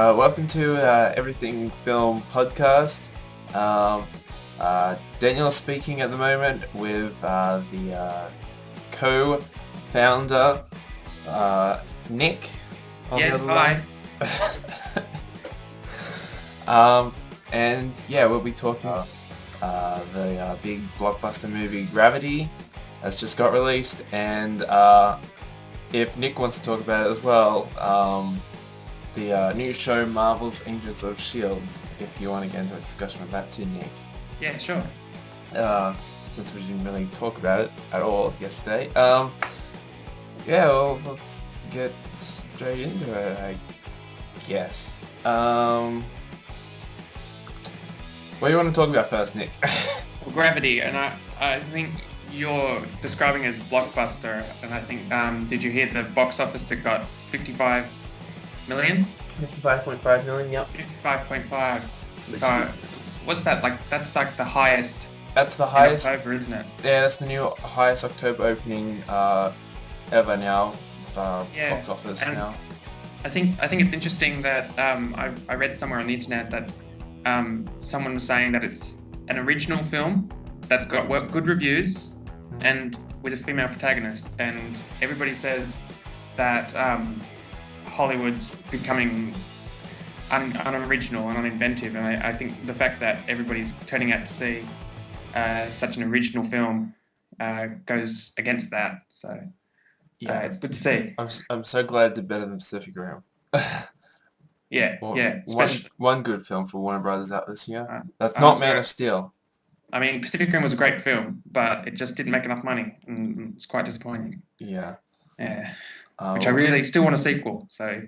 Welcome to Everything Film podcast. Um, Daniel speaking at the moment with the co-founder Nick on the Yes, other hi. line. And yeah, we'll be talking the big blockbuster movie Gravity that's just got released, and if Nick wants to talk about it as well, the new show Marvel's Agents of S.H.I.E.L.D., if you want to get into a discussion with that too, Nick. Yeah, sure. Since we didn't really talk about it at all yesterday. Yeah, well, let's get straight into it, I guess. What do you want to talk about first, Nick? Well, Gravity, and I think you're describing it as blockbuster, and I think, did you hear the box office? It got 55 million? 55.5 million, yep. 55.5. So, what's that, like, that's like the highest That's the in highest. October, isn't it? Yeah, that's the new highest October opening ever now. Yeah, Box office and now. I think it's interesting that I read somewhere on the internet that someone was saying that it's an original film that's got good reviews and with a female protagonist, and everybody says that Hollywood's becoming unoriginal and uninventive, and I think the fact that everybody's turning out to see such an original film goes against that. So Yeah, it's good to see. I'm so glad it's better than Pacific Rim. Yeah, One especially. one good film for Warner Brothers out this year. That's I not was Man very, of Steel. I mean, Pacific Rim was a great film, but it just didn't make enough money, and it's quite disappointing. Yeah. Yeah, which I Well, really still want a sequel. So,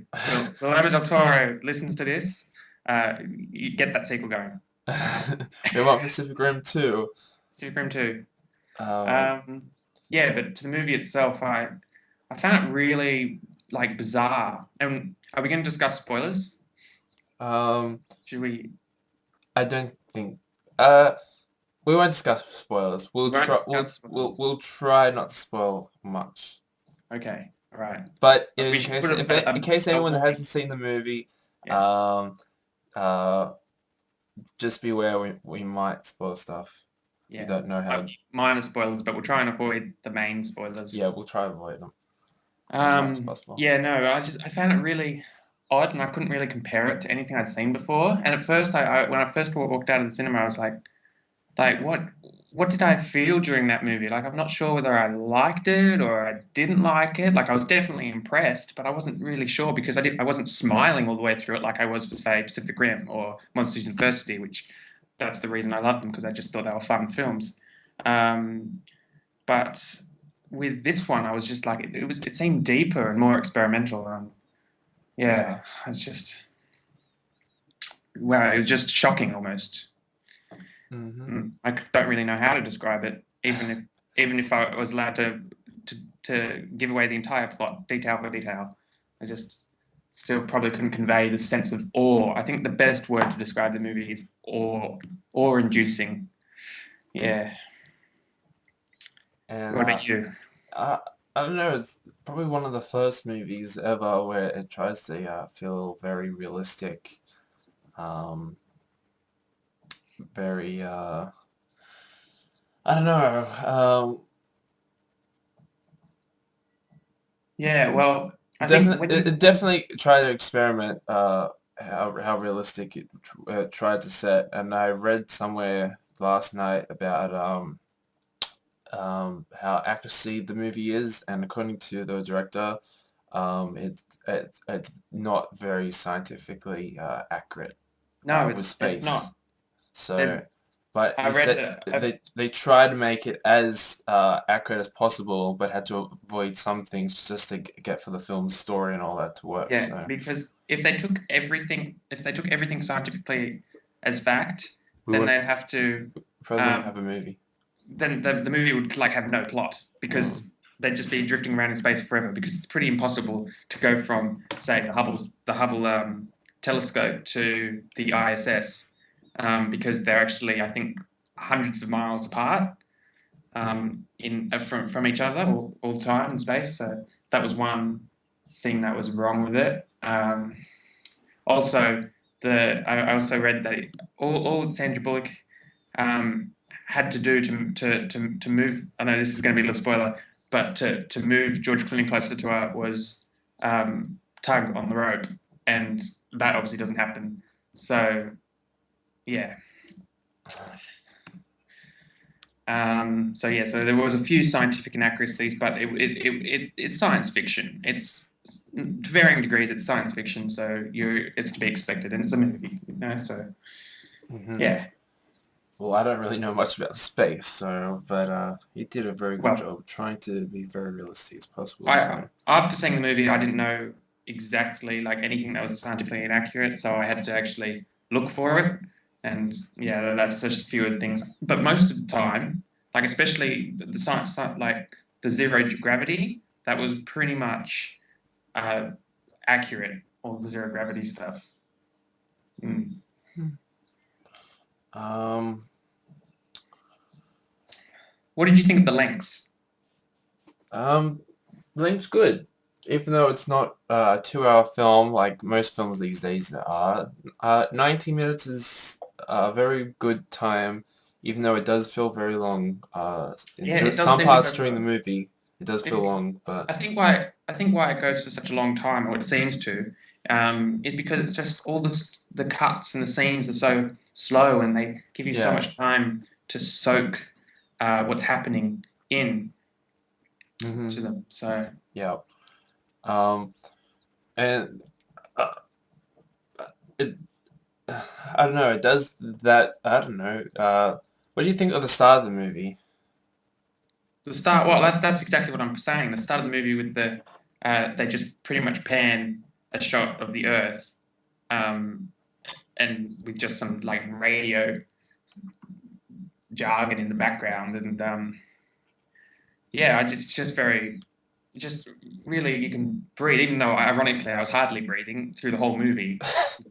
Guillermo del Toro listens to this, you get that sequel going. we want Pacific Rim 2. Pacific Rim 2. Um, Um, yeah, but to the movie itself, I found it really like bizarre. And are we going to discuss spoilers? um, Should we? I don't think. Uh, we won't discuss spoilers. We We'll won't try. discuss spoilers. We'll try not to spoil much. Okay, all right. But But we in should case put in case a anyone warning. hasn't seen the movie, Yeah. um, uh, just beware. We might spoil stuff. We Yeah, don't know how. minor spoilers, but we'll try and avoid the main spoilers. Yeah, we'll try to avoid them as much as possible. Yeah, no, I found it really odd, and I couldn't really compare it to anything I'd seen before. And at first, when I first walked out of the cinema, I was like what did I feel during that movie? Like, I'm not sure whether I liked it or I didn't like it. Like, I was definitely impressed, but I wasn't really sure because I wasn't smiling all the way through it like I was for, say, Pacific Rim or Monsters University, which that's the reason I loved them, because I just thought they were fun films. Um, but with this one, I was just like, it seemed deeper and more experimental. Yeah. It's just, wow, it was just shocking almost. Mm-hmm. I don't really know how to describe it, even if I was allowed to give away the entire plot, detail for detail. I just still probably couldn't convey the sense of awe. I think the best word to describe the movie is awe-inducing. Yeah. And What about you? I I don't know. It's probably one of the first movies ever where it tries to feel very realistic. Um, very I don't know. Yeah, well, I think Definitely, it definitely tried to experiment how realistic it tried to set. And I read somewhere last night about how accuracy the movie is, and according to the director, it's not very scientifically accurate no, with it's space. not. So, They've but I he read said that. they try to make it as accurate as possible, but had to avoid some things just to get for the film's story and all that to work. Yeah, So because if they took everything scientifically as fact, we then would they'd have to, probably wouldn't um, have a movie. then the movie would like have no plot, Mm. because they'd just be drifting around in space forever, because it's pretty impossible to go from, say, the Hubble telescope to the ISS, because they're actually, I think, hundreds of miles apart, from each other all the time in space. So that was one thing that was wrong with it. Also, I also read that all that Sandra Bullock um, had to do to move. I know this is going to be a little spoiler, but to move George Clooney closer to her was tug on the rope, and that obviously doesn't happen. So yeah. So there was a few scientific inaccuracies, but it's science fiction. It's to varying degrees. It's science fiction, so it's to be expected, and it's a movie, you know. So Hmm. yeah. Well, I don't really know much about space, but he did a very good Well, job trying to be very realistic as possible. I So, after seeing the movie, I didn't know exactly like anything that was scientifically inaccurate, so I had to actually look for it. And yeah, that's just a few of the things. But most of the time, like especially the science, like the zero gravity, that was pretty much uh, accurate. All the zero gravity stuff. Mm. um, What did you think of the length? um, length's good, even though it's not a 2 hour film like most films these days are. 90 minutes is a very good time, even though it does feel very long. Yeah, it does Some seem to parts go during the for movie, it does feel it. long, but I think why it goes for such a long time, or it seems to, is because it's just all the cuts and the scenes are so slow, and they give you so yeah. much time to soak what's happening in Hmm. to them. So Yeah. Um, and uh, it, I don't know, it does that, I don't know, what do you think of the start of the movie? the start, well, that's exactly what I'm saying. The start of the movie with they just pretty much pan a shot of the Earth, um, and with just some like radio jargon in the background, and yeah, it's just very, just really you can breathe. Even though ironically I was hardly breathing through the whole movie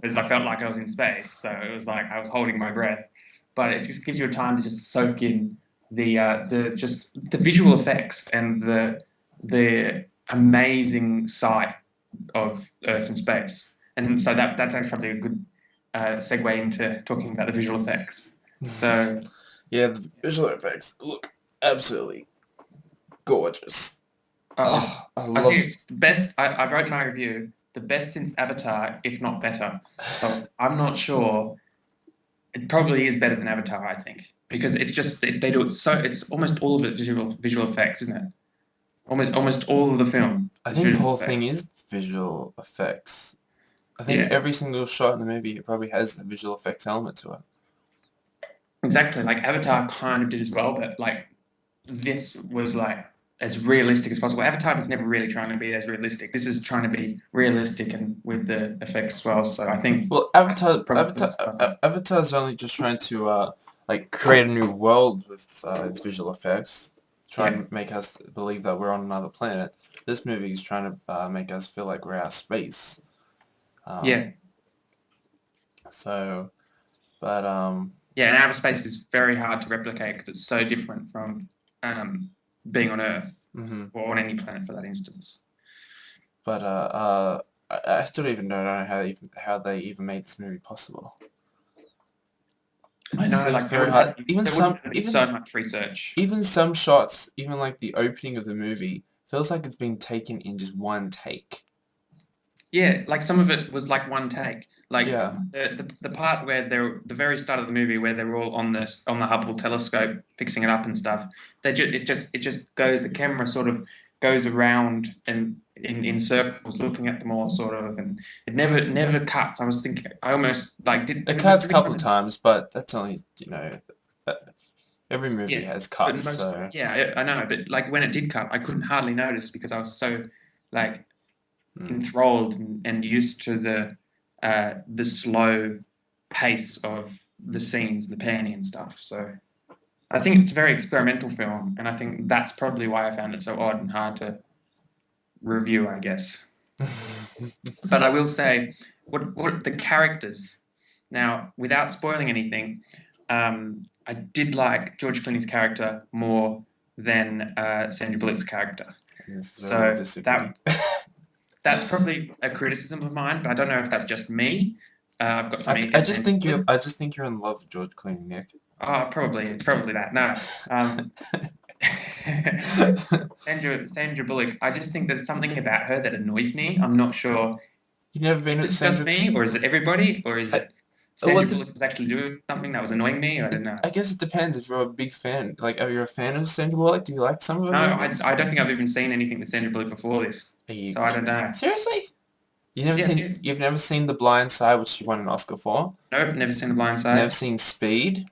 because I felt like I was in space, so it was like I was holding my breath. But it just gives you a time to just soak in the just the visual effects and the amazing sight of Earth and space. And so that's actually probably a good segue into talking about the visual effects. So Yeah, the visual effects look absolutely gorgeous. Just Oh, I I think love. it's the best. I wrote in my review the best since Avatar, if not better. So I'm not sure. It probably is better than Avatar, I think, because it's just they do it so. It's almost all of it visual effects, isn't it? Almost all of the film I is think the visual whole effects. thing is visual effects. I think Yeah, every single shot in the movie probably has a visual effects element to it. exactly. Like Avatar kind of did as well, but like this was like as realistic as possible. Avatar was never really trying to be as realistic. This is trying to be realistic and with the effects as well. So I think Well, probably justified. Avatar's only just trying to like create a new world with its visual effects, try Yeah, and make us believe that we're on another planet. This movie is trying to make us feel like we're out of space. Um, yeah, so, but yeah. And outer space is very hard to replicate because it's so different from um, being on Earth mhm. or on any planet for that instance. But I still don't even know how they even made this movie possible. I It know, seems like very hard. there wouldn't have been so much research. Even some shots, even like the opening of the movie, feels like it's been taken in just one take. Yeah, like some of it was like one take. Like Yeah. the part where they're the very start of the movie where they're all on the Hubble telescope fixing it up and stuff. It just goes, the camera sort of goes around and in circles looking at them all sort of, and it never cuts. I was thinking I almost like It did cuts a it really couple of want to, times, but that's only, uh, every movie yeah, has but cuts, most, so. yeah, I know, but like when it did cut, I couldn't hardly notice because I was so like Mm. enthralled and used to the slow pace of the scenes, the panning and stuff. So I think it's a very experimental film, and I think that's probably why I found it so odd and hard to review, I guess. But I will say, what the characters now, without spoiling anything, I did like George Clooney's character more than Sandra Bullock's character. And this is where we'll So disagree. that That's probably a criticism of mine, but I don't know if that's just me. I've got something I against just Sandra think Bullock. you're in love with George Clooney, Nick. Oh, probably it's probably that. No, um, Sandra Bullock. I just think there's something about her that annoys me. I'm not sure. You never been Is with it just Sandra? me, or is it everybody, or is I, it well, Sandra Bullock was actually doing something that was annoying me? I don't know. I guess it depends if you're a big fan. Like, are you a fan of Sandra Bullock? Do you like some of her No, movies? I don't think I've even seen anything with Sandra Bullock before this, Are you so I don't know. seriously? Yes, yes. You've never seen The Blind Side, which she won an Oscar for? Nope, never seen The Blind Never Side. seen Speed?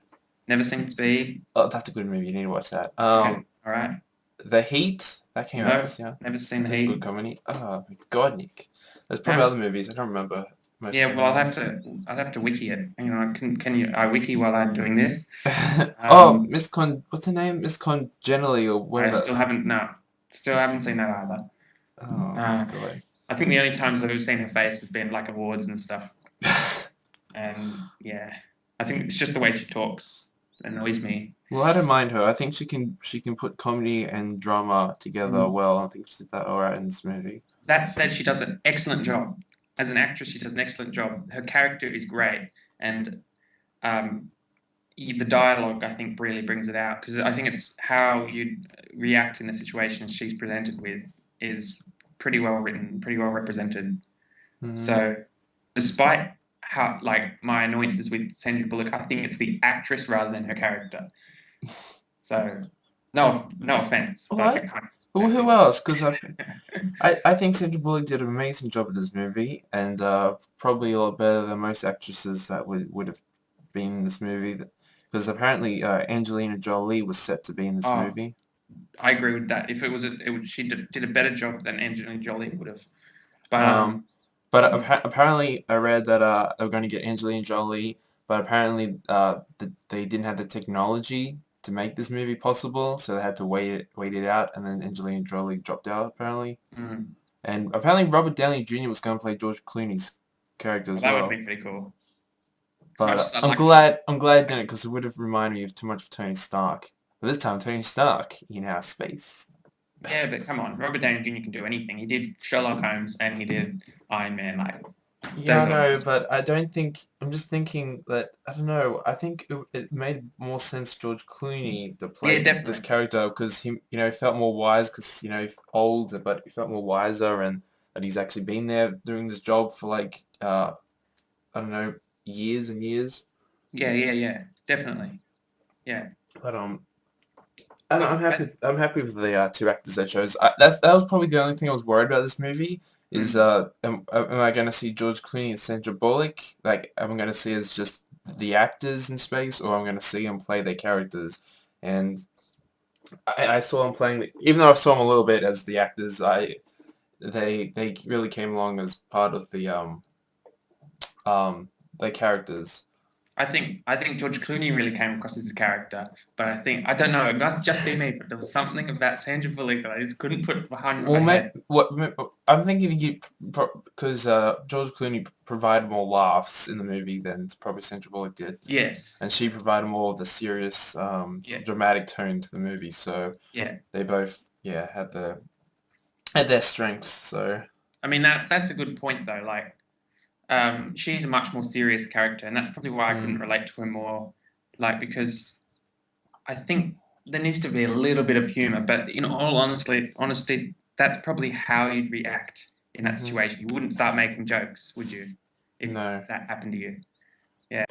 Never seen Speed. Oh, that's a good movie. You need to watch that. Okay, all right. The Heat that came out No, this year. never seen It's The a good Heat. comedy. Oh my God, Nick. There's probably No. other movies. I don't remember most Yeah, of well, them. I'll have to wiki it. Hang on, can you? I wiki while I'm doing this. Oh, Um, what's her name? Miss Congenially or I whatever. still haven't. No, still haven't seen that either. Oh Uh, God. I think the only times I've ever seen her face has been like awards and stuff. And yeah, I think it's just the way she talks that annoys me. Well, I don't mind her. I think she can put comedy and drama together Mm. well. I think she did that all right in this movie. That said, she does an excellent job. As an actress, she does an excellent job. Her character is great, and um, the dialogue I think really brings it out because I think it's how you react in the situation she's presented with is pretty well written, pretty well represented. Mhm. So, despite how like my annoyances with Sandra Bullock, I think it's the actress rather than her character. So, no offense, but I What? kind of Well, that's who it. else? Because I think Sandra Bullock did an amazing job in this movie, and probably a lot better than most actresses that would have been in this movie. Because apparently Angelina Jolie was set to be in this Oh, movie. I agree with that. If it was, she did a better job than Angelina Jolie would have. But Um, but apparently I read that they were going to get Angelina Jolie, but apparently they didn't have the technology to make this movie possible, so they had to wait it out, and then Angelina Jolie dropped out apparently. mm, And apparently Robert Downey Jr. was going to play George Clooney's character well, as that would well. be pretty cool. As much But as I I'm like, glad it didn't because it would have reminded me of too much of Tony Stark. But this time Tony Stark in outer space. yeah, but come on, Robert Downey Jr. can do anything. He did Sherlock Holmes and he did Iron Man. Like Yeah, those I are know, awesome. but I don't think. I'm just thinking that I don't know. I think it made more sense George Clooney to Yeah, play this definitely. character because he felt more wise because older, but he felt more wiser and that he's actually been there doing this job for like I don't know years and years. Yeah, definitely. Yeah, But and but I'm happy with the two actors they chose. That was probably the only thing I was worried about this movie. Is mm, am I going to see George Clooney and Sandra Bullock? Like, am I going to see as just the actors in space, or I'm going to see them play their characters? And I saw them playing, even though I saw them a little bit as the actors. They really came along as part of the their characters. I think George Clooney really came across as a character, but I don't know. It must just be me, but there was something about Sandra Bullock that I just couldn't put behind my Well, head. I'm thinking because George Clooney provided more laughs in the movie than probably Sandra Bullock did, Yes, and she provided more of the serious, yeah, dramatic tone to the movie. So yeah. they both, had their strengths. So I mean that's a good point though. Like, she's a much more serious character, and that's probably why I couldn't mm, relate to her more. Like because I think there needs to be a little bit of humor, but in all honesty, that's probably how you'd react in that hmm situation. You wouldn't start making jokes, would you, if no. that happened to you? Yeah.